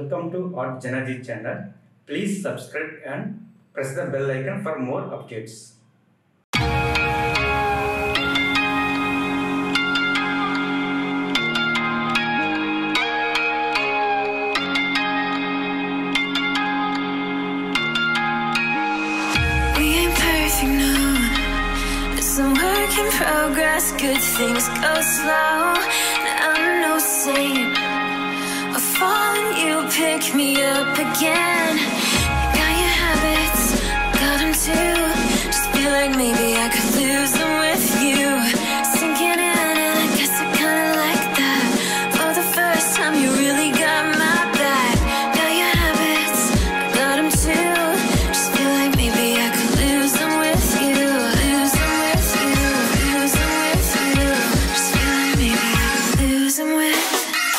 Welcome to artjanag channel. Please subscribe and press the bell icon for more updates. We ain't perfect, no. It's a work in progress. Good things go slow. I'm no saint. I fall and you pick me up again. You got your habits, got them too. Just feel like maybe I could lose them with you. Sinking in and I guess I kinda like that. For the first time you really got my back. Got your habits, got them too. Just feel like maybe I could lose them with you. Lose them with you, lose them with you. Just feel like maybe I could lose them with you.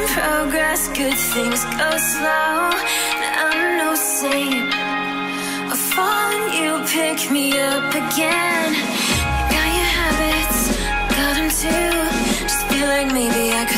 Progress, good things go slow. I'm no saint. I fall and you pick me up again. You got your habits, got them too. Just feel like maybe I could